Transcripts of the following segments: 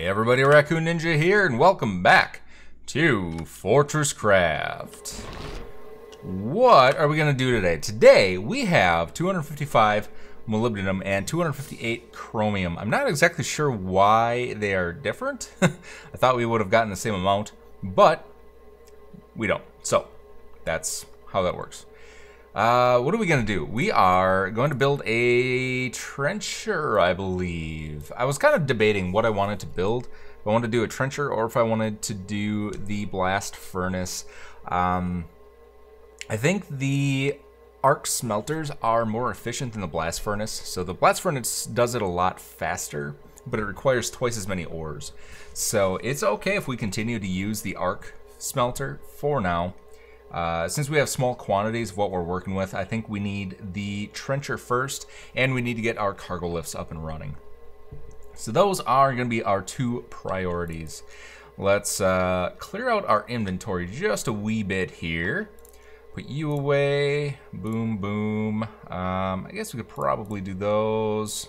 everybody, Raccoon Ninja here, and welcome back to Fortresscraft. What are we going to do today? Today, we have 255 molybdenum and 258 chromium. I'm not exactly sure why they are different. I thought we would have gotten the same amount, but we don't. So, that's how that works. What are we going to do? We are going to build a trencher, I believe. I was kind of debating what I wanted to build. If I wanted to do a trencher or if I wanted to do the blast furnace. I think the arc smelters are more efficient than the blast furnace. So the blast furnace does it a lot faster, but it requires twice as many ores. So it's okay if we continue to use the arc smelter for now. Since we have small quantities of what we're working with, I think we need the trencher first, and we need to get our cargo lifts up and running. So those are going to be our two priorities. Let's clear out our inventory just a wee bit here. Put you away. Boom, boom. I guess we could probably do those.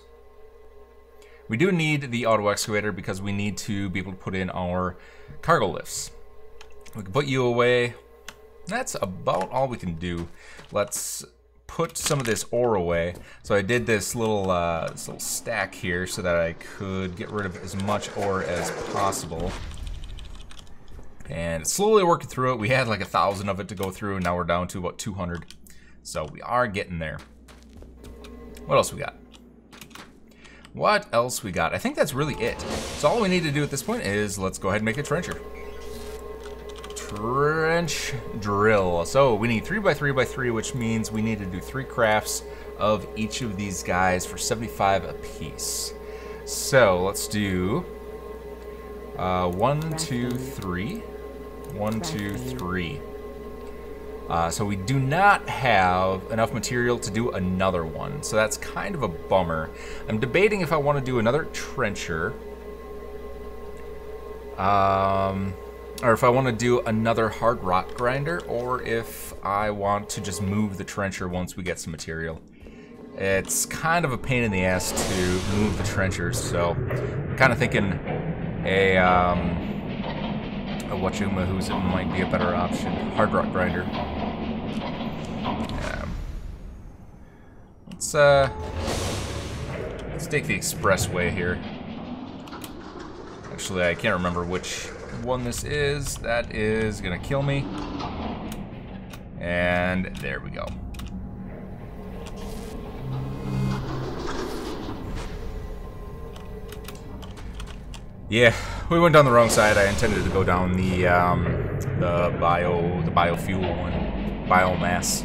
We do need the auto excavator because we need to be able to put in our cargo lifts. We can put you away. That's about all we can do. Let's put some of this ore away. So I did this little stack here so that I could get rid of as much ore as possible. And slowly working through it. We had like 1,000 of it to go through, and now we're down to about 200. So we are getting there. What else we got? What else we got? I think that's really it. So all we need to do at this point is let's go ahead and make a trencher. Trench drill. So we need 3x3x3, which means we need to do 3 crafts of each of these guys for 75 apiece. So let's do 1, 2, 3. 1, 2, 3. So we do not have enough material to do another one. So that's kind of a bummer. I'm debating if I want to do another trencher. Or if I want to do another hard rock grinder, or if I want to just move the trencher once we get some material. It's kind of a pain in the ass to move the trenchers, so I'm kind of thinking a whatchamahoo's it might be a better option. Hard rock grinder. Let's take the expressway here. Actually, I can't remember which one this is. That is gonna kill me. And there we go. Yeah, we went down the wrong side. I intended to go down the biofuel one, biomass.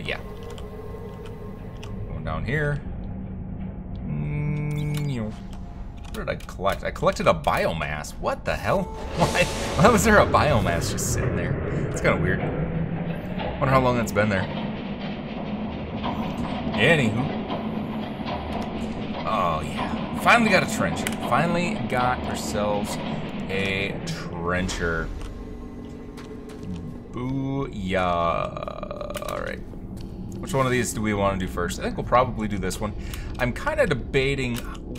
Yeah. Down here. What did I collect? I collected a biomass. What the hell? Why was there a biomass just sitting there? It's kind of weird. Wonder how long that's been there. Anywho. Oh yeah. Finally got a trencher. Finally got ourselves a trencher. Booyah. Alright. Which one of these do we want to do first? I think we'll probably do this one. I'm kind of debating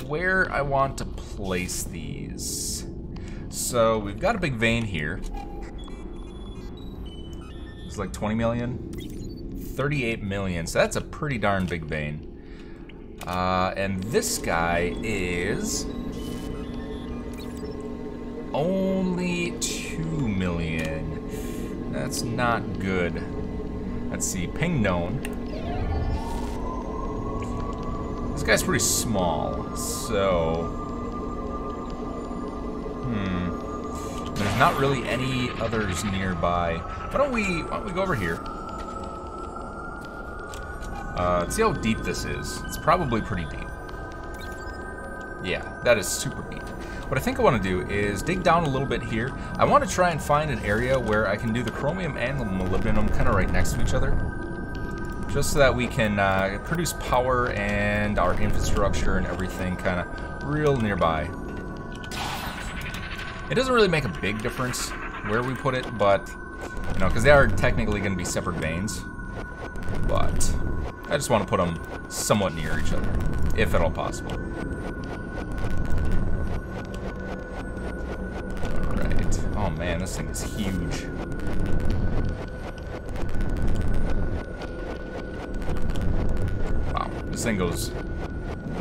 where I want to place these. So we've got a big vein here. It's like 20 million? 38 million. So that's a pretty darn big vein. And this guy is only 2 million. That's not good. Let's see, ping known. This guy's pretty small, so... There's not really any others nearby. Why don't we go over here? Let's see how deep this is. It's probably pretty deep. Yeah, that is super deep. What I think I want to do is dig down a little bit here. I want to try and find an area where I can do the chromium and the molybdenum kind of right next to each other. Just so that we can produce power and our infrastructure and everything kind of real nearby. It doesn't really make a big difference where we put it, but, you know, because they are technically going to be separate veins. but I just want to put them somewhat near each other, if at all possible. Alright. Oh man, this thing is huge. Wow, this thing goes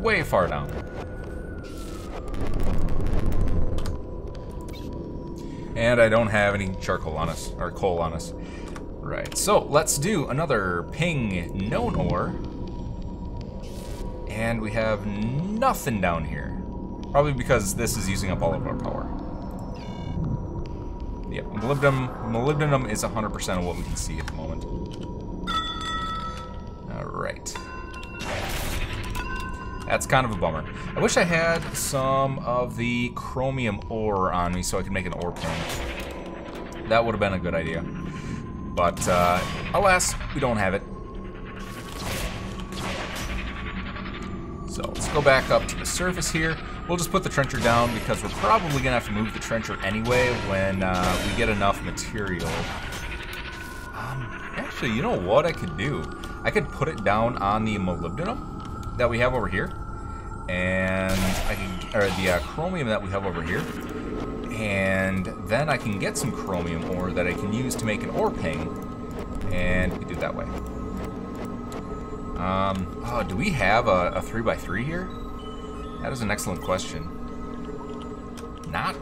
way far down. And I don't have any charcoal on us, or coal on us. Right, so let's do another ping known ore. And we have nothing down here. Probably because this is using up all of our power. Yep, molybdenum is 100% of what we can see at the moment. Alright. That's kind of a bummer. I wish I had some of the chromium ore on me so I could make an ore ping. That would have been a good idea. But, alas, we don't have it. So, let's go back up to the surface here. We'll just put the trencher down because we're probably going to have to move the trencher anyway when we get enough material. Actually, you know what I could do? I could put it down on the molybdenum that we have over here, and I can, or the chromium that we have over here, and then I can get some chromium ore that I can use to make an ore ping, and we do it that way. Oh, do we have a 3x3 here? That is an excellent question. Not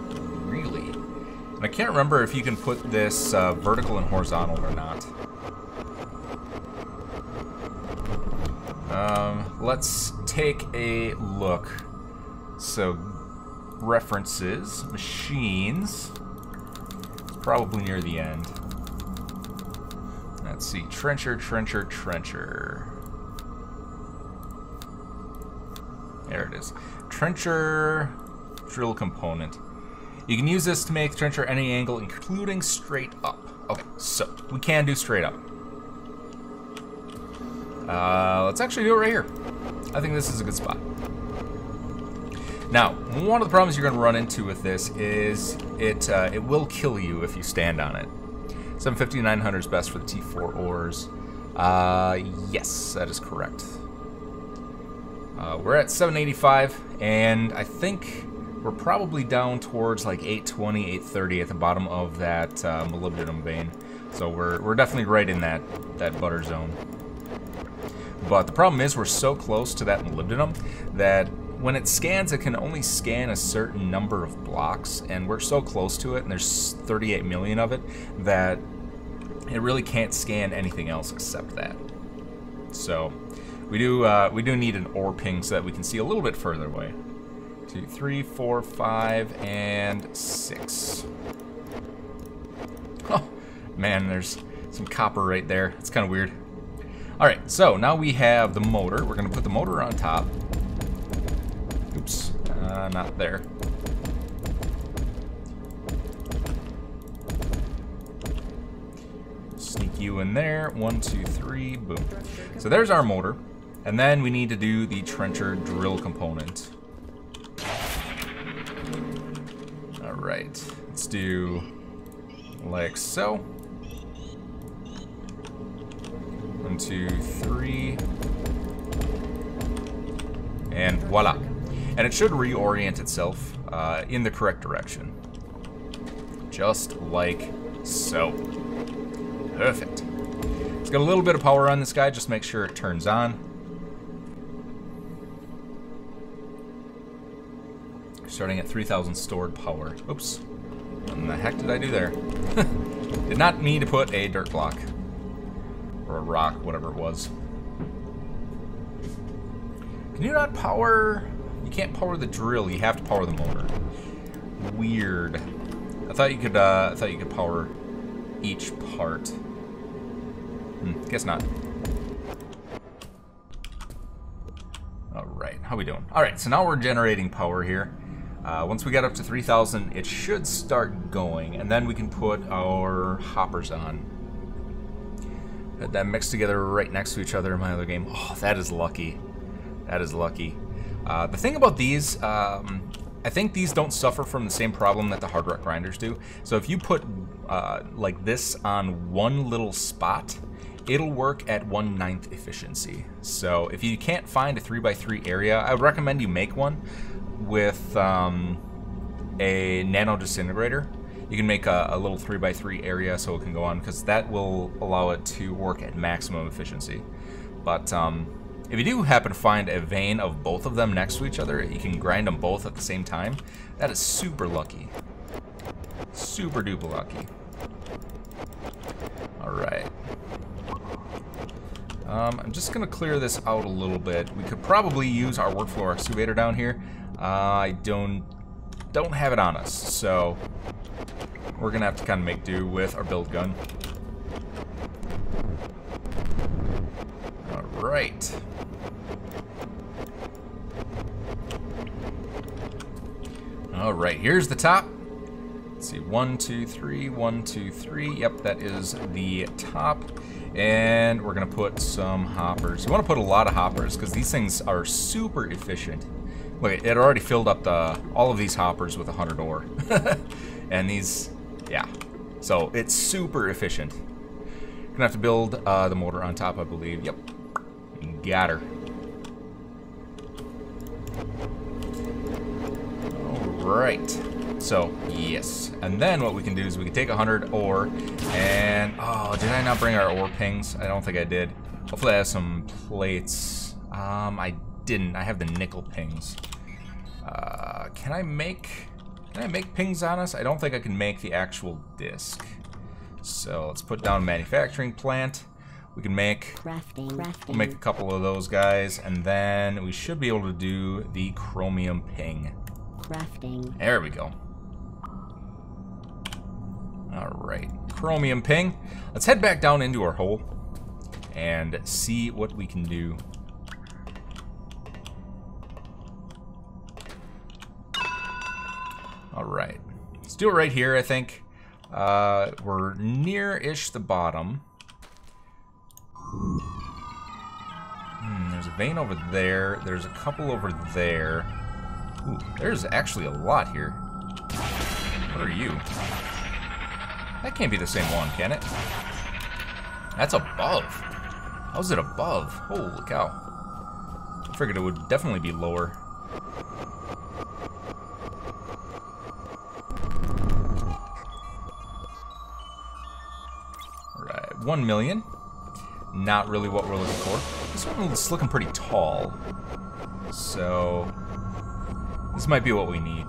really. And I can't remember if you can put this vertical and horizontal or not. Let's take a look. So, references, machines, probably near the end. Let's see, trencher. There it is. Trencher drill component. You can use this to make trencher any angle, including straight up. Okay, so we can do straight up. Let's actually do it right here. I think this is a good spot. Now, one of the problems you're going to run into with this is it will kill you if you stand on it. 750 900 is best for the T4 ores. Yes, that is correct. We're at 785, and I think we're probably down towards like 820, 830 at the bottom of that molybdenum vein. So we're definitely right in that butter zone. But the problem is we're so close to that molybdenum that when it scans, it can only scan a certain number of blocks, and we're so close to it, and there's 38 million of it, that it really can't scan anything else except that. So we do need an ore ping so that we can see a little bit further away. 2, 3, 4, 5, and 6. Oh man, there's some copper right there. It's kind of weird. Alright, so now we have the motor. We're going to put the motor on top. Oops, not there. Sneak you in there. 1, 2, 3, boom. So there's our motor. And then we need to do the trencher drill component. Alright, let's do like so. 1, 2, 3, and voila. And it should reorient itself in the correct direction. Just like so. Perfect. It's got a little bit of power on this guy, just make sure it turns on. Starting at 3,000 stored power. Oops. What in the heck did I do there? Did not mean to put a dirt block. Or a rock, whatever it was. Can you not power... You can't power the drill, you have to power the motor. Weird. I thought you could power each part. Guess not. Alright, how we doing? Alright, so now we're generating power here. Once we get up to 3,000, it should start going, and then we can put our hoppers on. Had them mixed together right next to each other in my other game. Oh, that is lucky. That is lucky. The thing about these, I think these don't suffer from the same problem that the hard rock grinders do. So if you put like this on one little spot, it'll work at 1/9 efficiency. So if you can't find a 3x3 area, I would recommend you make one with a nano disintegrator. You can make a little 3x3 area so it can go on, because that will allow it to work at maximum efficiency. But if you do happen to find a vein of both of them next to each other, you can grind them both at the same time. That is super lucky. Super duper lucky. Alright. I'm just going to clear this out a little bit. We could probably use our workflow excavator down here. I don't have it on us, so we're going to have to kind of make do with our build gun. Alright. Alright, here's the top. Let's see, 1, 2, 3, 1, 2, 3. Yep, that is the top. And we're gonna put some hoppers. You wanna put a lot of hoppers because these things are super efficient. Look, it already filled up all of these hoppers with 100 ore. And these, yeah. So it's super efficient. Gonna have to build the motor on top, I believe. Yep, got her. Alright. So, yes. And then what we can do is we can take 100 ore and... Oh, did I not bring our ore pings? I don't think I did. Hopefully I have some plates. I didn't. I have the nickel pings. Can I make pings on us? I don't think I can make the actual disc. So let's put down a manufacturing plant. We can make... We'll make a couple of those guys. And then we should be able to do the chromium ping. There we go. Alright, chromium ping. Let's head back down into our hole and see what we can do. Alright, let's do it right here, I think. We're near-ish the bottom. There's a vein over there. There's a couple over there. Ooh, there's actually a lot here. What are you? That can't be the same one, can it? That's above. How's it above? Holy cow. I figured it would definitely be lower. Alright, 1 million. Not really what we're looking for. This one is looking pretty tall. So... this might be what we need.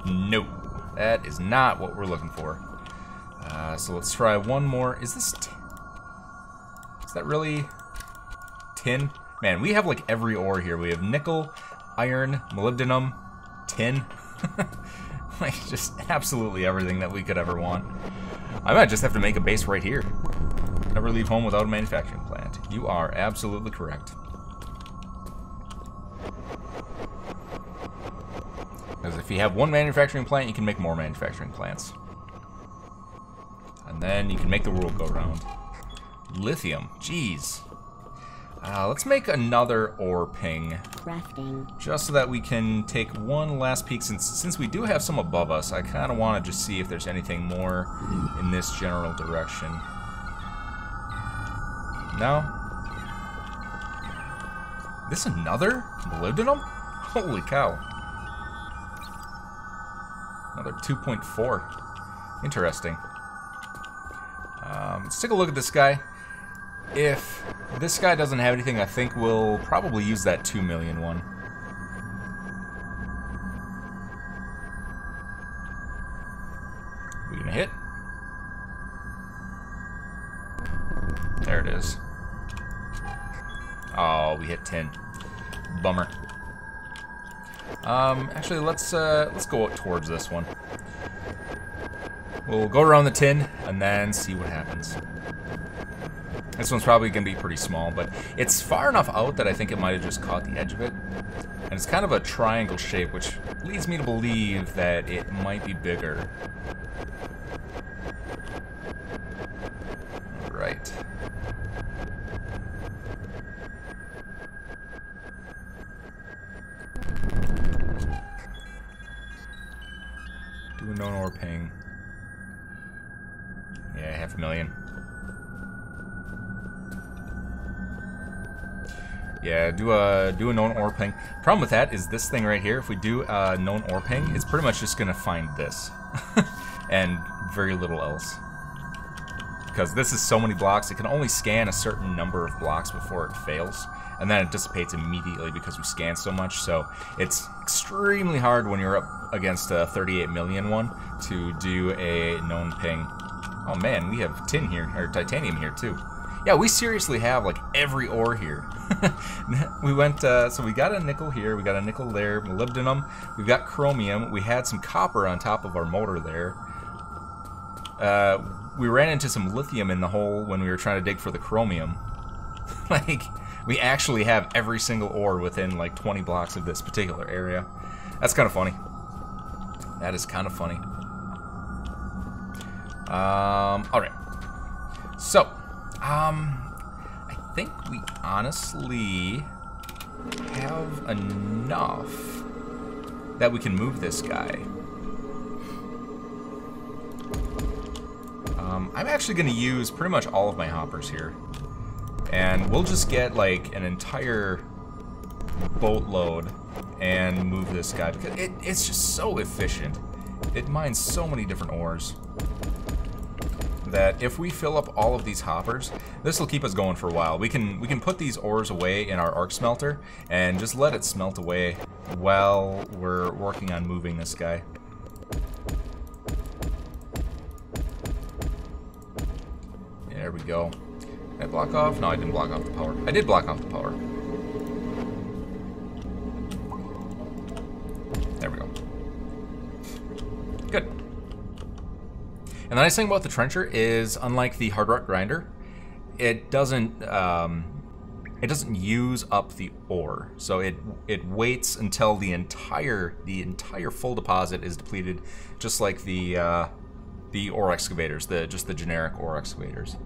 No, that is not what we're looking for. So let's try one more. Is this... is that really tin? Man, we have like every ore here. We have nickel, iron, molybdenum, tin. Like just absolutely everything that we could ever want. I might just have to make a base right here. Never leave home without a manufacturing plant. You are absolutely correct. Because if you have one manufacturing plant, you can make more manufacturing plants. And then you can make the world go round. Lithium, jeez. Let's make another ore ping. Just so that we can take one last peek. Since we do have some above us, I kind of want to just see if there's anything more in this general direction. No? This another molybdenum? Holy cow. Another 2.4. Interesting. Let's take a look at this guy. If this guy doesn't have anything, I think we'll probably use that 2 million one. We gonna hit? There it is. Oh, we hit 10. Bummer. Actually, let's go out towards this one. We'll go around the tin and then see what happens. This one's probably gonna be pretty small, but it's far enough out that I think it might have just caught the edge of it. And it's kind of a triangle shape, which leads me to believe that it might be bigger. Right. known ore ping. Yeah, 500,000. Yeah, do a known ore ping. Problem with that is this thing right here. If we do a known ore ping, it's pretty much just gonna find this, and very little else. Because this is so many blocks, it can only scan a certain number of blocks before it fails, and then it dissipates immediately because we scan so much. So it's extremely hard when you're up against a 38 million one to do a known ping. Oh man, we have tin here, or titanium here too. Yeah, we seriously have like every ore here. We went, so we got a nickel here, we got a nickel there, molybdenum, we've got chromium, we had some copper on top of our motor there. We ran into some lithium in the hole when we were trying to dig for the chromium. Like, we actually have every single ore within like 20 blocks of this particular area. That's kind of funny. That is kind of funny. Alright. So, I think we honestly have enough that we can move this guy. I'm actually going to use pretty much all of my hoppers here. And we'll just get like an entire boatload and move this guy, because it's just so efficient. It mines so many different ores that if we fill up all of these hoppers, this will keep us going for a while. We can put these ores away in our arc smelter and just let it smelt away while we're working on moving this guy. There we go. Did I block off? No, I didn't block off the power. I did block off the power. There we go. Good. And the nice thing about the trencher is, unlike the hard rock grinder, it doesn't use up the ore. So it waits until the entire full deposit is depleted, just like the ore excavators, just the generic ore excavators.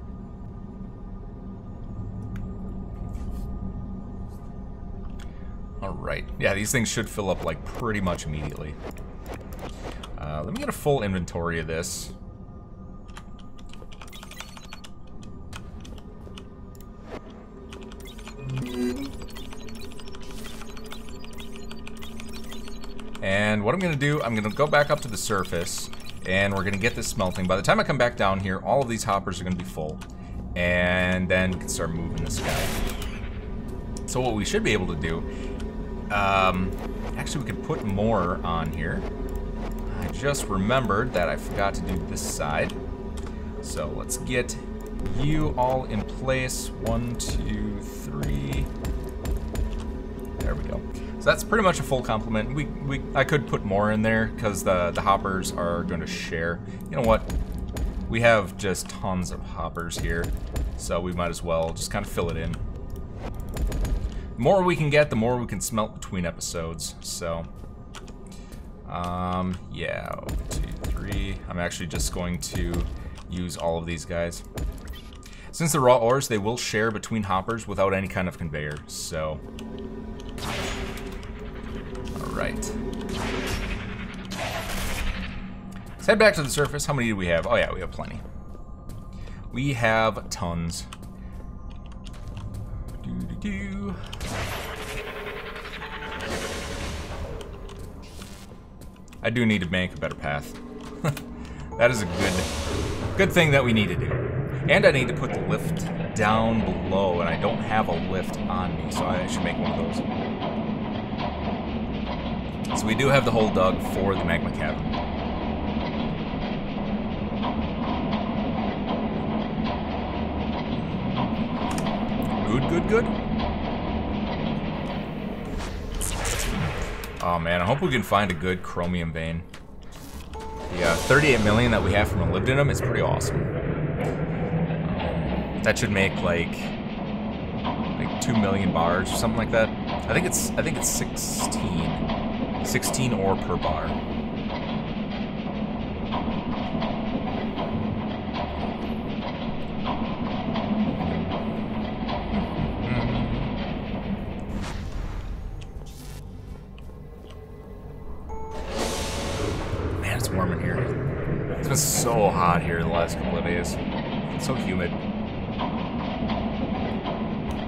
All right. Yeah, these things should fill up like pretty much immediately. Let me get a full inventory of this. And what I'm going to do, I'm going to go back up to the surface, and we're going to get this smelting. By the time I come back down here, all of these hoppers are going to be full. And then we can start moving this guy. So what we should be able to do, actually we could put more on here. I just remembered that I forgot to do this side. So let's get you all in place. 1, 2, 3. There we go. So that's pretty much a full complement. I could put more in there because the hoppers are going to share. You know what? We have just tons of hoppers here, so we might as well just kind of fill it in. The more we can get, the more we can smelt between episodes. So, yeah, 1, 2, 3. I'm actually just going to use all of these guys. Since they're raw ores, they will share between hoppers without any kind of conveyor. So, all right. Let's head back to the surface. How many do we have? Oh yeah, we have plenty. We have tons. I do need to make a better path. That is a good thing that we need to do. And I need to put the lift down below, and I don't have a lift on me, so I should make one of those. So we do have the hole dug for the magma cavern. Good. Oh man, I hope we can find a good chromium vein. The 38 million that we have from molybdenum is pretty awesome. That should make like 2 million bars or something like that. I think it's 16 ore per bar. Man, it's warm in here. It's been so hot here the last couple of days. It's so humid.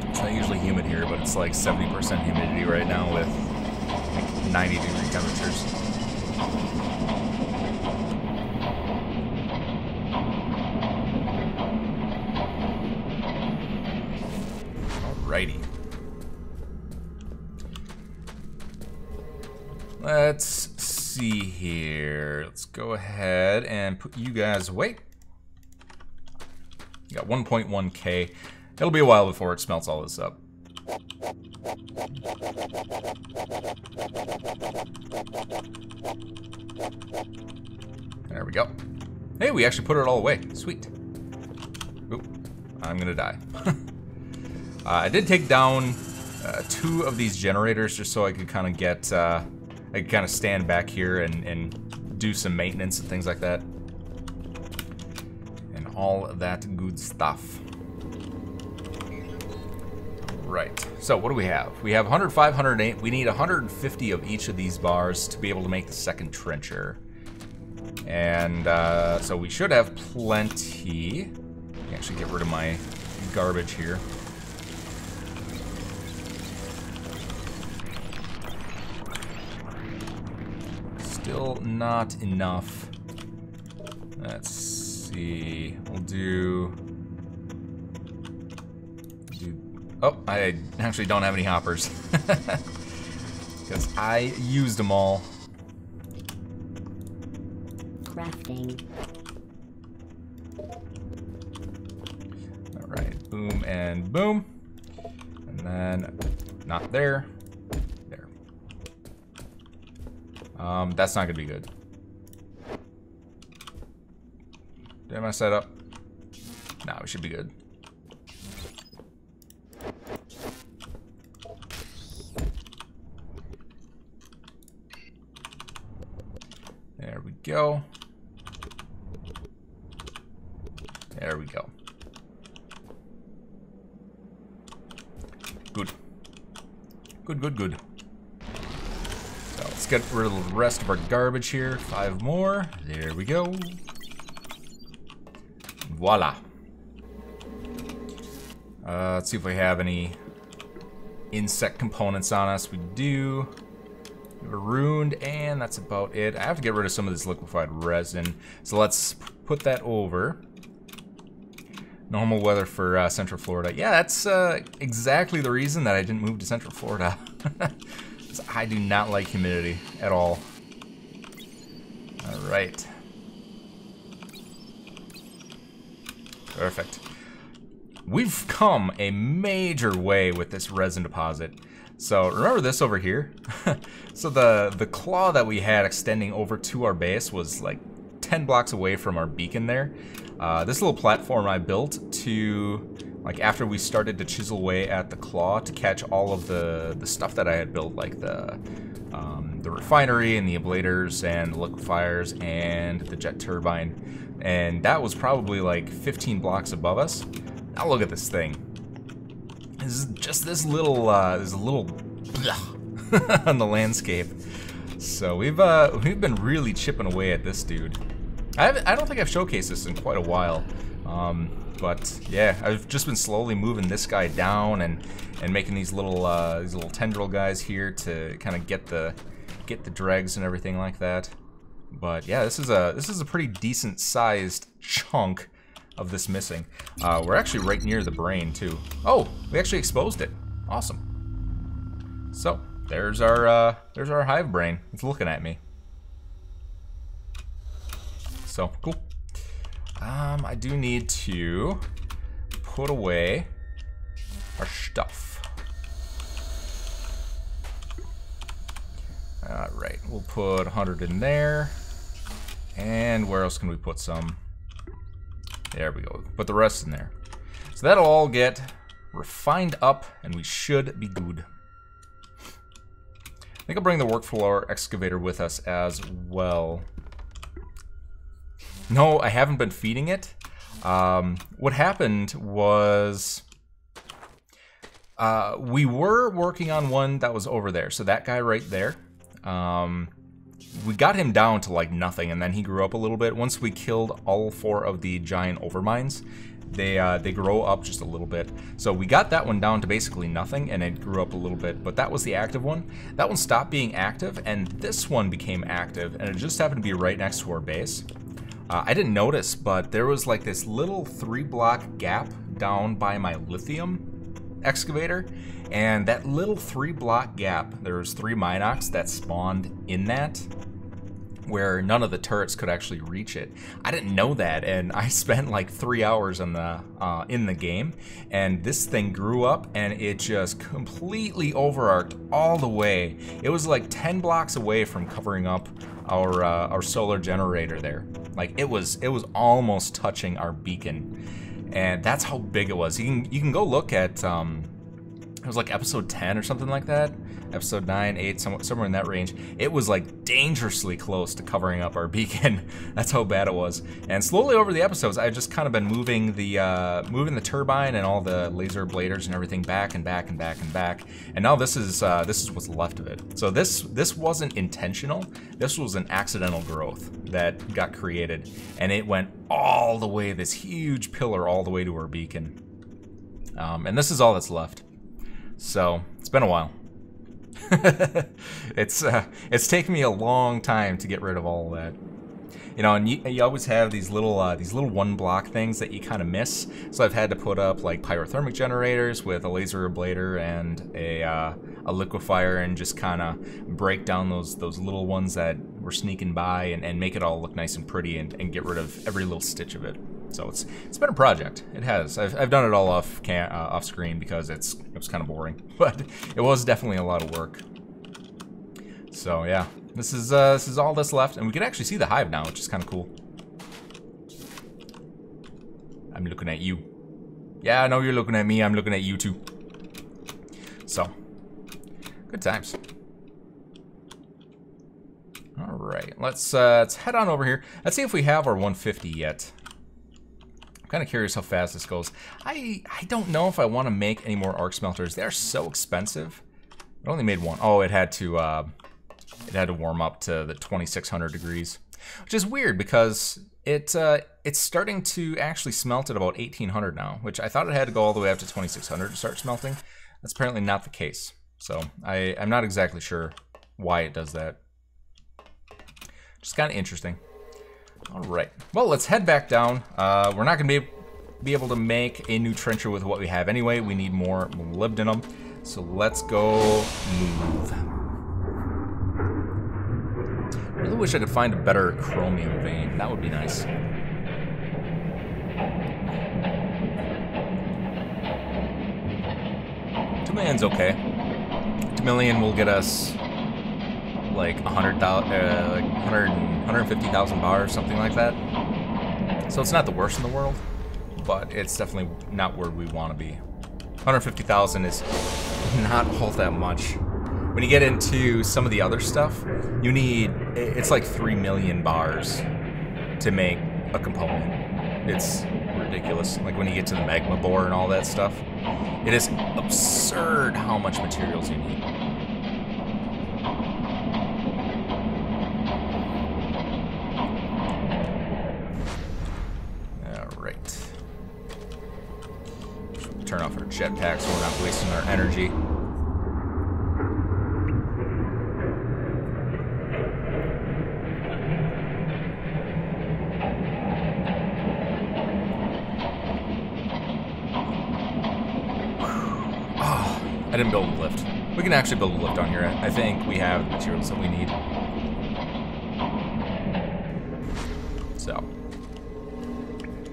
It's not usually humid here, but it's like 70% humidity right now with like 90-degree temperatures. Alrighty. Let's see here. Let's go ahead and put you guys away. You got 1.1k. It'll be a while before it smelts all this up. There we go. Hey, we actually put it all away. Sweet. Oop, I'm gonna die. I did take down 2 of these generators just so I could kind of get, I could kind of stand back here and do some maintenance and things like that. And all that good stuff. Right, so what do we have? We have 105, 108. We need 150 of each of these bars to be able to make the second trencher. And so we should have plenty. Let me actually get rid of my garbage here. Still not enough. Let's see. We'll do. Oh, I actually don't have any hoppers. Because I used them all. Crafting. Alright, boom and boom. And then, not there. There. That's not gonna be good. Am I set up? No, we should be good. There we go. There we go. Good. Good, good, good. So let's get rid of the rest of our garbage here. 5 more. There we go. Voila. Let's see if we have any insect components on us. We do. We're ruined, and that's about it. I have to get rid of some of this liquefied resin. So let's put that over. Normal weather for Central Florida. Yeah, that's exactly the reason that I didn't move to Central Florida. I do not like humidity at all. All right. Perfect. We've come a major way with this resin deposit. So remember this over here? So the claw that we had extending over to our base was like 10 blocks away from our beacon there. This little platform I built to, like, after we started to chisel away at the claw to catch all of the stuff that I had built, like the refinery and the ablators and the liquefiers and the jet turbine. And that was probably like 15 blocks above us. Now look at this thing. This is just this little on the landscape. So we've been really chipping away at this dude. I don't think I've showcased this in quite a while, but yeah, I've just been slowly moving this guy down and making these little tendril guys here to kind of get the dregs and everything like that. But yeah, this is a pretty decent sized chunk of this missing. We're actually right near the brain too. Oh, we actually exposed it. Awesome. So there's our hive brain. It's looking at me. So cool. I do need to put away our stuff. All right, we'll put 100 in there. And where else can we put some? There we go. Put the rest in there. So that'll all get refined up, and we should be good. I think I'll bring the workflow excavator with us as well. No, I haven't been feeding it. What happened was we were working on one that was over there. So that guy right there. we got him down to like nothing, and then he grew up a little bit. Once we killed all 4 of the giant overmines, they grow up just a little bit. So we got that one down to basically nothing, and it grew up a little bit, but that was the active one. That one stopped being active, and this one became active, and it just happened to be right next to our base. I didn't notice, but there was like this little 3-block gap down by my lithium excavator, and that little 3-block gap, there was 3 Minox that spawned in that, where none of the turrets could actually reach it. I didn't know that, and I spent like 3 hours in the game, and this thing grew up, and it just completely overarched all the way. It was like 10 blocks away from covering up our solar generator there. Like it was almost touching our beacon, and that's how big it was. You can go look at it was like episode 10 or something like that. Episode 9, 8, somewhere in that range. It was like dangerously close to covering up our beacon. That's how bad it was. And slowly over the episodes, I've just kind of been moving the turbine and all the laser bladers and everything back and back and back and back. And now this is what's left of it. So this wasn't intentional. This was an accidental growth that got created, and it went all the way, this huge pillar all the way to our beacon. And this is all that's left. So it's been a while. It's taken me a long time to get rid of all of that. You know, and you always have these little 1-block things that you kind of miss. So I've had to put up like pyrothermic generators with a laser ablator and a liquefier, and just kind of break down those little ones that were sneaking by, and make it all look nice and pretty, and get rid of every little stitch of it. So it's been a project. It has. I've done it all off screen because it was kind of boring, but it was definitely a lot of work. So yeah, this is all that's left, and we can actually see the hive now, which is kind of cool. I'm looking at you. Yeah, I know you're looking at me. I'm looking at you too. So good times. All right, let's head on over here. Let's see if we have our 150 yet. I'm kind of curious how fast this goes. I don't know if I want to make any more arc smelters. They're so expensive. It only made one. Oh, it had to warm up to the 2600 degrees, which is weird because it's starting to actually smelt at about 1800 now, which I thought it had to go all the way up to 2600 to start smelting. That's apparently not the case. So I'm not exactly sure why it does that. Just kind of interesting. All right, well, let's head back down. We're not going to be able to make a new trencher with what we have anyway. We need more molybdenum, so let's go move. I really wish I could find a better chromium vein. That would be nice. 2 million's okay. 2 million will get us like 150,000 bars, something like that. So it's not the worst in the world, but it's definitely not where we want to be. 150,000 is not all that much. When you get into some of the other stuff, you need, it's like 3 million bars to make a component. It's ridiculous. Like when you get to the magma bore and all that stuff, it is absurd how much materials you need. Turn off our jetpack so we're not wasting our energy. Oh, I didn't build a lift. We can actually build a lift on here. I think we have the materials that we need. So.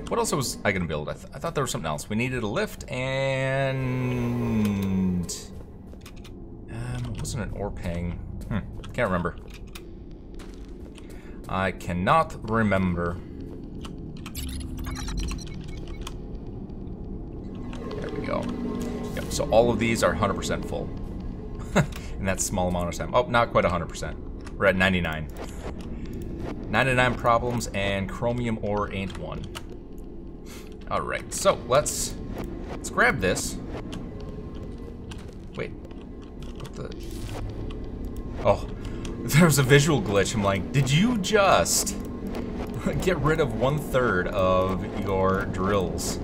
What else was I gonna build? I thought there was something else. We needed a lift and it wasn't an ore ping. Can't remember. I cannot remember. There we go. Yep. So all of these are 100% full in that small amount of time. Oh, not quite 100%. We're at 99. 99 problems, and chromium ore ain't one. All right, so let's grab this. Wait, what the? There was a visual glitch. I'm like, did you just get rid of 1/3 of your drills?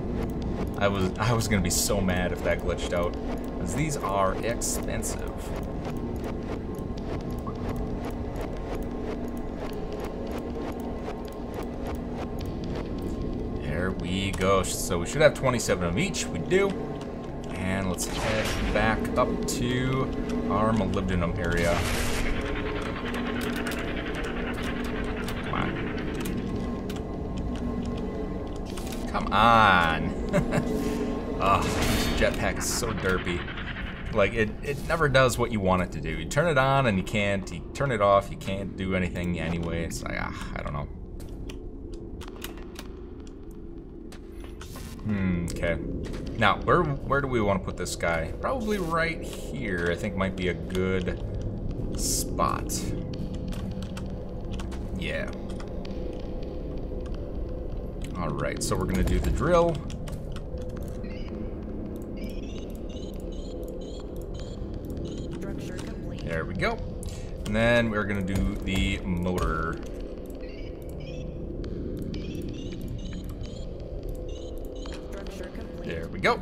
I was gonna be so mad if that glitched out, because these are expensive. There we go. So we should have 27 of each. We do. And let's head back up to our molybdenum area. Come on. Ugh, this jetpack is so derpy. Like, it never does what you want it to do. You turn it on and you can't. You turn it off, you can't do anything anyway. It's like, I don't know. Okay. Now, where do we want to put this guy? Probably right here, I think might be a good spot. Yeah. Alright, so we're gonna do the drill. There we go. And then we're gonna do the motor. There we go.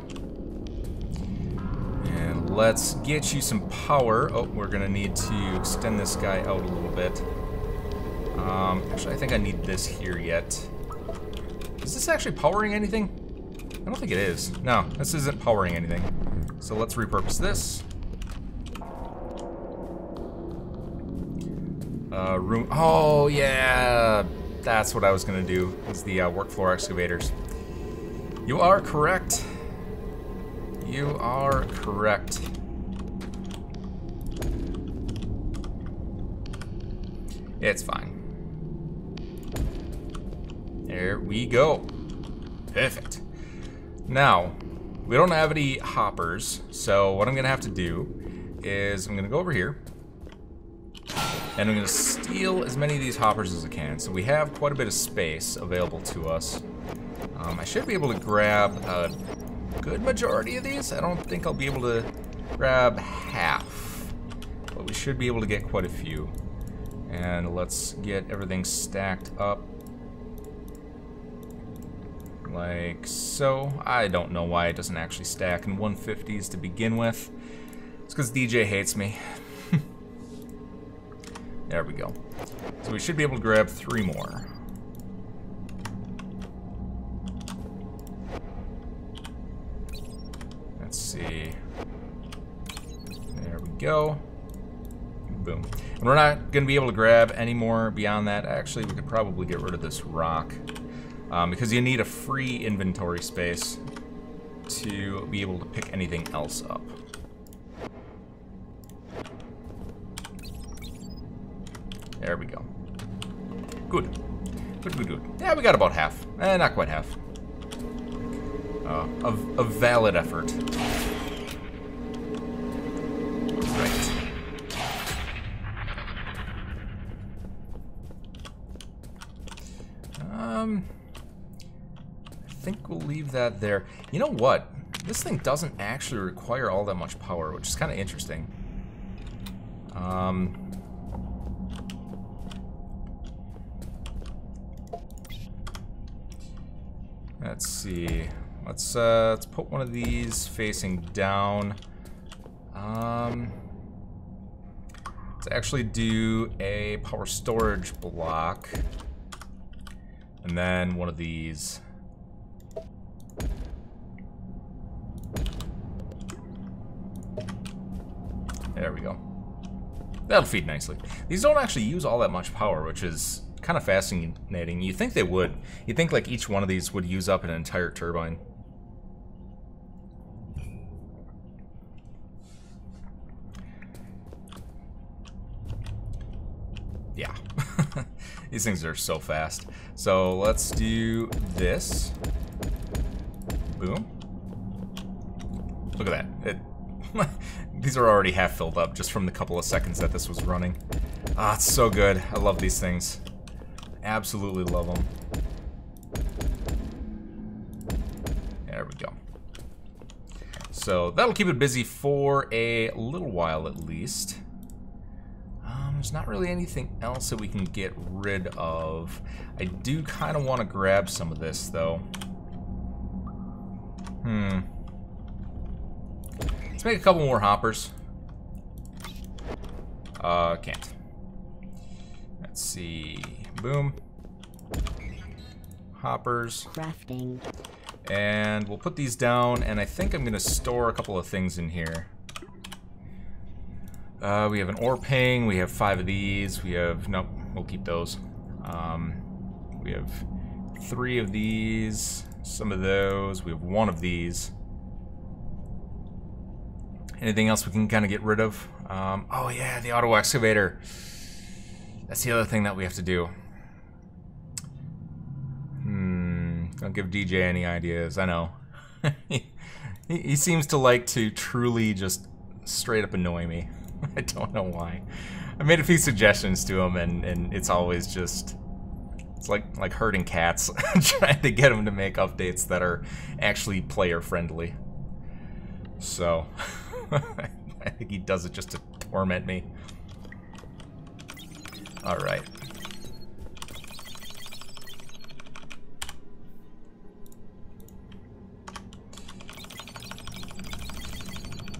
And let's get you some power. Oh, we're gonna need to extend this guy out a little bit. Actually, I think I need this here yet. Is this actually powering anything? I don't think it is. No, this isn't powering anything. So let's repurpose this. Room. Oh, yeah. That's what I was going to do, is the work floor excavators. You are correct. You are correct. It's fine. There we go. Perfect. Now, we don't have any hoppers, so what I'm gonna have to do is I'm gonna go over here and I'm gonna steal as many of these hoppers as I can. So we have quite a bit of space available to us. I should be able to grab a good majority of these. I don't think I'll be able to grab half, but we should be able to get quite a few. And let's get everything stacked up. Like so. I don't know why it doesn't actually stack in 150s to begin with. It's because DJ hates me. There we go. So we should be able to grab 3 more. Let's see. There we go. Boom. And we're not going to be able to grab any more beyond that. Actually, we could probably get rid of this rock. Because you need a free inventory space to be able to pick anything else up. There we go. Good. Good, good, good. Yeah, we got about half. Not quite half. A valid effort. Right. I think we'll leave that there. You know what? This thing doesn't actually require all that much power, which is kind of interesting. Let's see. Let's put one of these facing down. Let's actually do a power storage block, and then one of these. There we go. That'll feed nicely. These don't actually use all that much power, which is kind of fascinating. You think they would. You'd think like each one of these would use up an entire turbine. Yeah. These things are so fast. So let's do this. Boom. Look at that. These are already half filled up just from the couple of seconds that this was running. Ah, it's so good. I love these things. Absolutely love them. There we go. So that'll keep it busy for a little while at least. There's not really anything else that we can get rid of. I do kind of want to grab some of this, though. Let's make a couple more hoppers. Can't. Let's see. Boom. Hoppers. Crafting. And we'll put these down, and I think I'm going to store a couple of things in here. We have an ore ping, we have 5 of these, we have, nope, we'll keep those. We have 3 of these, some of those, we have 1 of these. Anything else we can kind of get rid of? Oh yeah, the auto excavator. That's the other thing that we have to do. Don't give DJ any ideas, I know. he seems to like to truly just straight up annoy me. I don't know why. I made a few suggestions to him, and it's always just... It's like herding cats, trying to get him to make updates that are actually player-friendly. So, I think he does it just to torment me. Alright.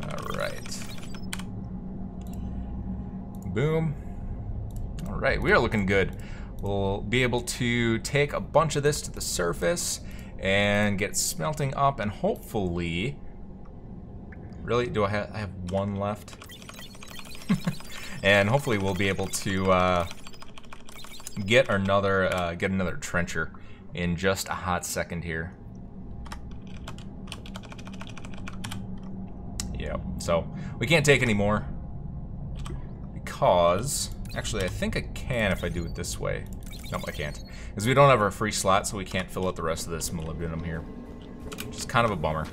Alright. Boom. Alright, we are looking good. We'll be able to take a bunch of this to the surface and get smelting up, and hopefully... Really? Do I have 1 left? And hopefully we'll be able to get another trencher in just a hot second here. Yep, so we can't take any more. Because, actually I think I can if I do it this way. Nope, I can't. Because we don't have our free slot, so we can't fill out the rest of this molybdenum here. Which is kind of a bummer.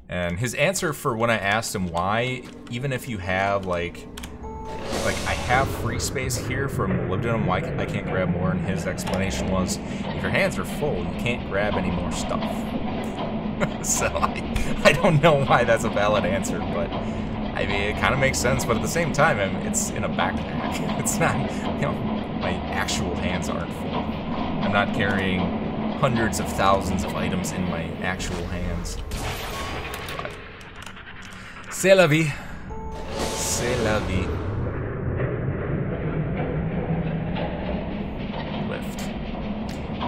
And his answer for when I asked him why, even if you have like I have free space here for molybdenum, why I can't grab more, and his explanation was, if your hands are full, you can't grab any more stuff. So I don't know why that's a valid answer, but I mean, it kind of makes sense, but at the same time, it's in a backpack. It's not, you know, my actual hands aren't full. I'm not carrying hundreds of thousands of items in my actual hands. C'est la vie. C'est la vie.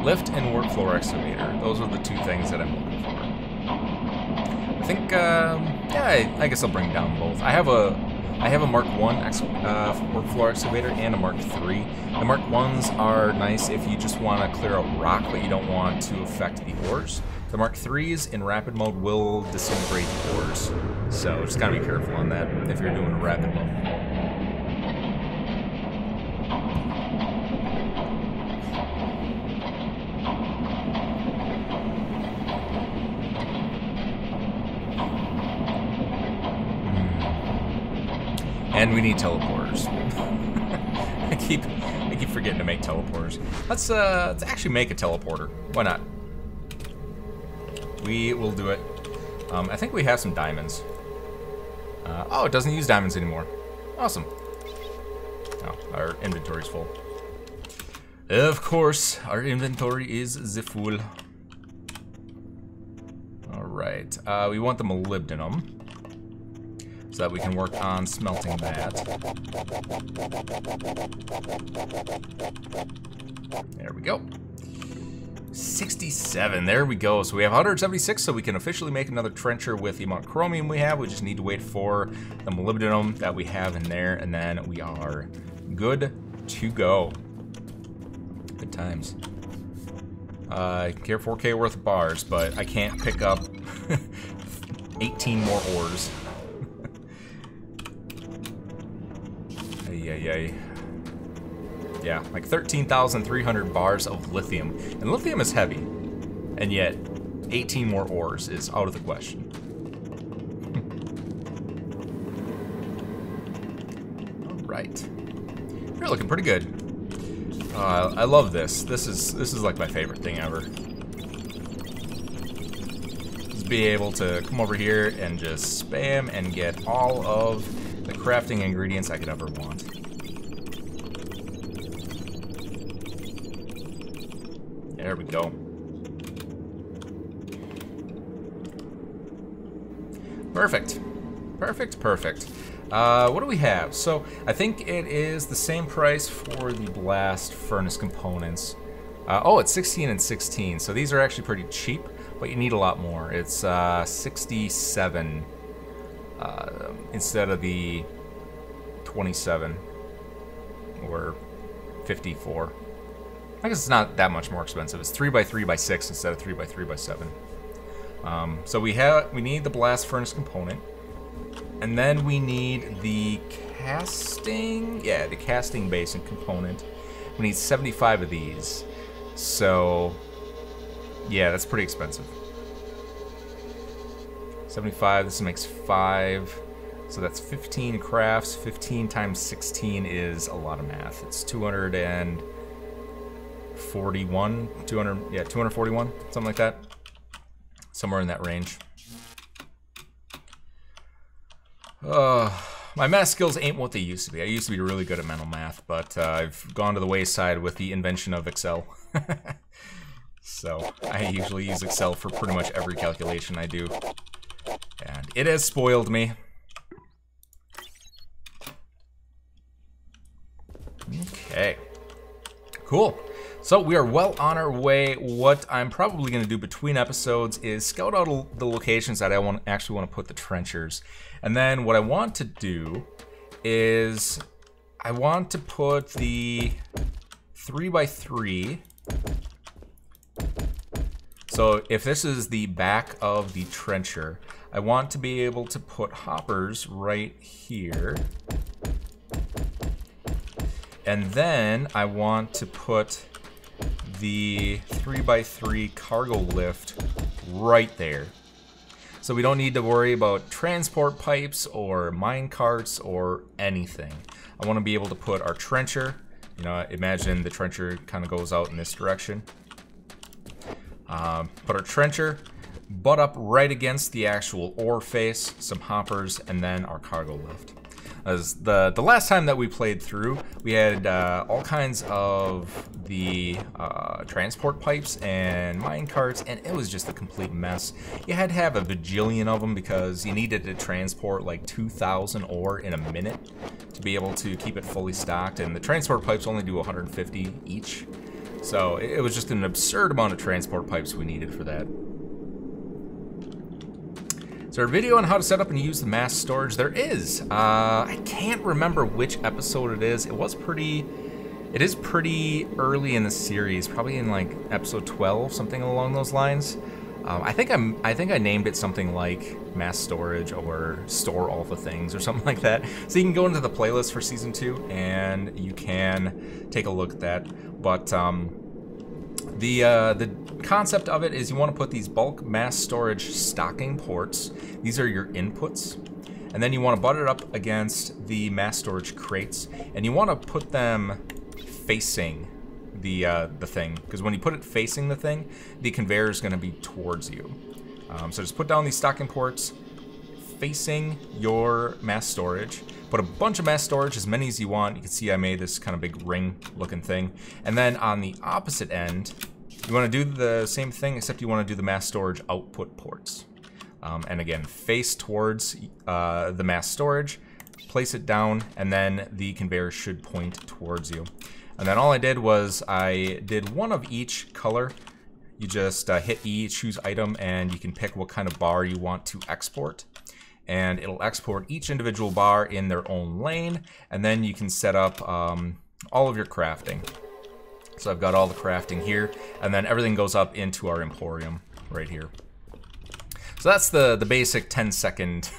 Lift and work floor excavator. Those are the 2 things that I'm looking for. I think, yeah, I guess I'll bring down both. I have a Mark 1 work floor excavator and a Mark 3. The Mark 1s are nice if you just want to clear out rock, but you don't want to affect the ores. The Mark 3s in rapid mode will disintegrate the ores, so just gotta be careful on that if you're doing a rapid mode. And we need teleporters. I keep forgetting to make teleporters. Let's actually make a teleporter. Why not? We will do it. I think we have some diamonds. Oh, it doesn't use diamonds anymore. Awesome. Oh, our inventory's full. Of course, our inventory is the full. Alright, we want the molybdenum, so that we can work on smelting that. There we go. 67, there we go. So we have 176, so we can officially make another trencher with the amount of chromium we have. We just need to wait for the molybdenum that we have in there, and then we are good to go. Good times. Get 4K worth of bars, but I can't pick up 18 more ores. Yeah, like 13,300 bars of lithium. And lithium is heavy, and yet 18 more ores is out of the question. Alright. You're looking pretty good. I love this. This is like my favorite thing ever. This be able to come over here and just spam and get all of the crafting ingredients I could ever want. There we go. Perfect. Perfect, perfect. What do we have? So, I think it is the same price for the blast furnace components. Oh, it's 16 and 16, so these are actually pretty cheap, but you need a lot more. It's 67 instead of the 27 or 54. I guess it's not that much more expensive. It's 3x3x6 instead of 3x3x7. So we need the blast furnace component. And then we need the casting, the casting base and component. We need 75 of these. So, yeah, that's pretty expensive. 75, this makes 5. So that's 15 crafts. 15 times 16 is a lot of math. It's 241, 241, something like that. Somewhere in that range. My math skills ain't what they used to be. I used to be really good at mental math, but I've gone to the wayside with the invention of Excel. So I usually use Excel for pretty much every calculation I do. And it has spoiled me. Okay. Cool. So we are well on our way. What I'm probably going to do between episodes is scout out the locations that I actually want to put the trenchers. And then what I want to do is I want to put the 3x3. So if this is the back of the trencher, I want to be able to put hoppers right here. And then I want to put the 3x3 cargo lift right there. So we don't need to worry about transport pipes or mine carts or anything. I want to be able to put our trencher, you know, imagine the trencher kind of goes out in this direction. Put our trencher, butt up right against the actual ore face, some hoppers, and then our cargo lift. As the last time that we played through, we had all kinds of the transport pipes and mine carts, and it was just a complete mess. You had to have a bajillion of them because you needed to transport like 2,000 ore in a minute to be able to keep it fully stocked, and the transport pipes only do 150 each. So it was just an absurd amount of transport pipes we needed for that. Is there a video on how to set up and use the mass storage? There is. I can't remember which episode it is. It is pretty early in the series, probably in like episode 12, something along those lines. I think I named it something like mass storage or store all the things or something like that. So you can go into the playlist for season 2 and you can take a look at that. But the concept of it is you want to put these bulk mass storage stocking ports. These are your inputs. And then you want to butt it up against the mass storage crates. And you want to put them facing the thing. Because when you put it facing the thing, the conveyor is going to be towards you. So just put down these stocking ports facing your mass storage. Put a bunch of mass storage, as many as you want. You can see I made this kind of big ring looking thing. And then on the opposite end, you want to do the same thing, except you want to do the mass storage output ports. And again, face towards the mass storage, place it down, and then the conveyor should point towards you. And then all I did was I did one of each color. You just hit E, choose item, and you can pick what kind of bar you want to export. And it'll export each individual bar in their own lane, and then you can set up all of your crafting. So I've got all the crafting here, and then everything goes up into our emporium right here. So that's the basic 10-second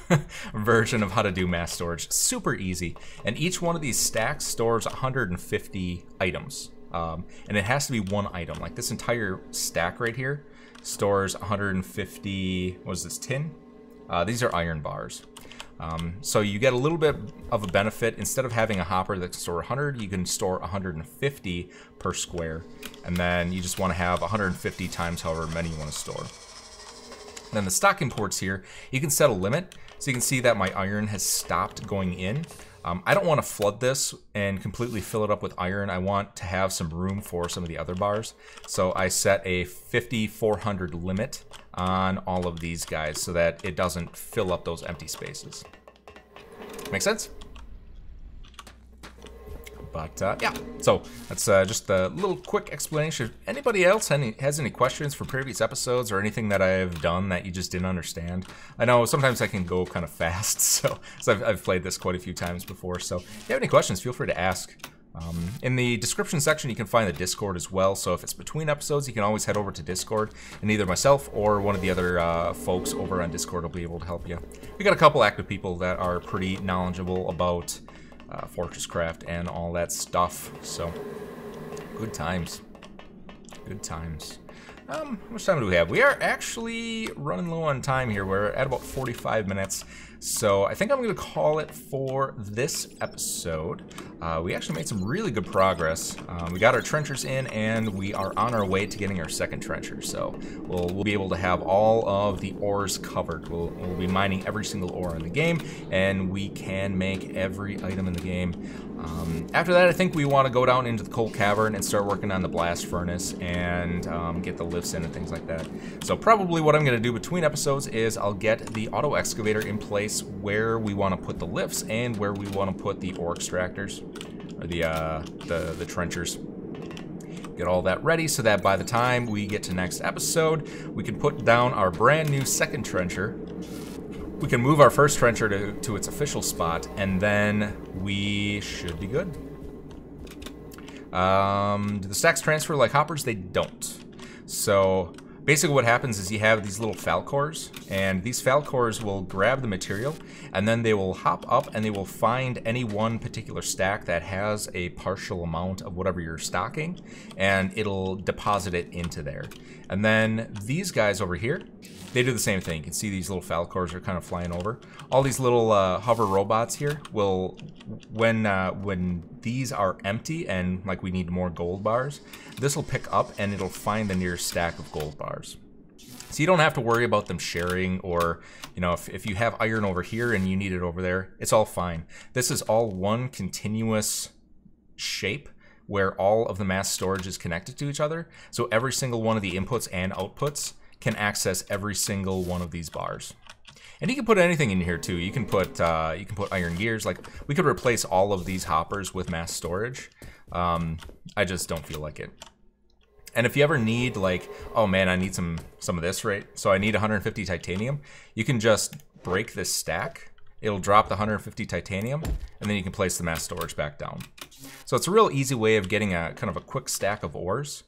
version of how to do mass storage. Super easy, and each one of these stacks stores 150 items. And it has to be one item. Like this entire stack right here stores 150, what is this, tin? These are iron bars. So you get a little bit of a benefit. Instead of having a hopper that can store 100, you can store 150 per square. And then you just want to have 150 times however many you want to store. Then the stocking ports here, you can set a limit. So you can see that my iron has stopped going in. I don't want to flood this and completely fill it up with iron. I want to have some room for some of the other bars. So I set a 5,400 limit on all of these guys so that it doesn't fill up those empty spaces. Make sense? But yeah, so that's just a little quick explanation. If anybody else has any questions for previous episodes or anything that I've done that you just didn't understand? I know sometimes I can go kind of fast, so I've played this quite a few times before. So if you have any questions, feel free to ask. In the description section, you can find the Discord as well. So if it's between episodes, you can always head over to Discord, and either myself or one of the other folks over on Discord will be able to help you. We got a couple active people that are pretty knowledgeable about Fortresscraft and all that stuff, so good times. Good times. How much time do we have? We are actually running low on time here. We're at about 45 minutes. So I think I'm going to call it for this episode. We actually made some really good progress. We got our trenchers in, and we are on our way to getting our second trencher. So we'll be able to have all of the ores covered. We'll be mining every single ore in the game, and we can make every item in the game. After that, I think we want to go down into the coal cavern and start working on the blast furnace and get the lifts in and things like that. So probably what I'm going to do between episodes is I'll get the auto excavator in place where we want to put the lifts and where we want to put the ore extractors, or the trenchers. Get all that ready so that by the time we get to next episode, we can put down our brand new second trencher. We can move our first trencher to its official spot, and then we should be good. Do the stacks transfer like hoppers? They don't. So basically what happens is you have these little falcors, and these falcors will grab the material, and then they will hop up and they will find any one particular stack that has a partial amount of whatever you're stocking, and it'll deposit it into there. And then these guys over here, they do the same thing. You can see these little falcors are kind of flying over. All these little hover robots here will, when these are empty and like we need more gold bars, this will pick up and it'll find the nearest stack of gold bars. So you don't have to worry about them sharing, or you know, if you have iron over here and you need it over there, it's all fine. This is all one continuous shape where all of the mass storage is connected to each other. So every single one of the inputs and outputs can access every single one of these bars. And you can put anything in here too. You can put iron gears. Like we could replace all of these hoppers with mass storage. I just don't feel like it. And if you ever need like, oh man, I need some of this, right? So I need 150 titanium. You can just break this stack. It'll drop the 150 titanium, and then you can place the mass storage back down. So it's a real easy way of getting a kind of a quick stack of ores.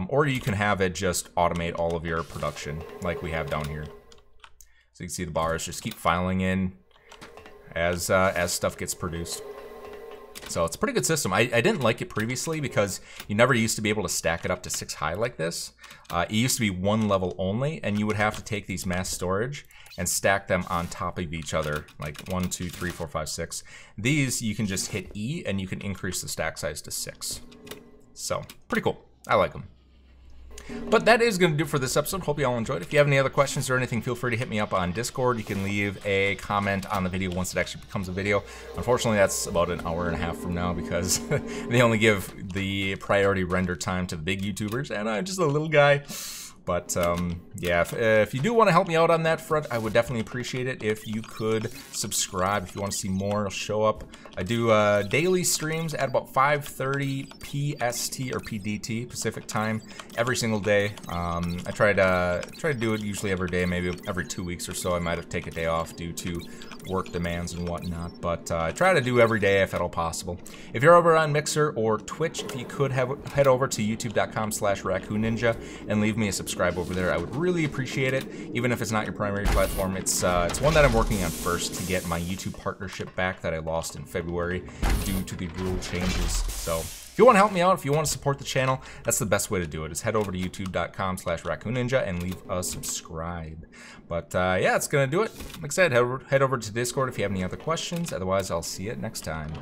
Or you can have it just automate all of your production like we have down here. So you can see the bars just keep filing in as stuff gets produced. So it's a pretty good system. I didn't like it previously because you never used to be able to stack it up to 6 high like this. It used to be 1 level only, and you would have to take these mass storage and stack them on top of each other, like 1, 2, 3, 4, 5, 6. These, you can just hit E and you can increase the stack size to 6. So pretty cool. I like them. But that is going to do it for this episode. Hope you all enjoyed. If you have any other questions or anything, feel free to hit me up on Discord. You can leave a comment on the video once it actually becomes a video. Unfortunately, that's about an hour and a half from now because they only give the priority render time to the big YouTubers, and I'm just a little guy. But yeah, if you do want to help me out on that front, I would definitely appreciate it if you could subscribe. If you want to see more, it'll show up. I do daily streams at about 5:30 PST or PDT, Pacific time, every single day. I try to do it usually every day, maybe every 2 weeks or so. I might have taken a day off due to work demands and whatnot, but I try to do every day if at all possible. If you're over on Mixer or Twitch, if you could head over to youtube.com/RaccoonNinja and leave me a subscribe over there, I would really appreciate it. Even if it's not your primary platform, it's one that I'm working on first to get my YouTube partnership back that I lost in February due to the rule changes. So if you want to help me out, if you want to support the channel, that's the best way to do it, is head over to youtube.com/RaccoonNinja and leave a subscribe. But yeah, it's going to do it. Like I said, head over to Discord if you have any other questions. Otherwise, I'll see you next time.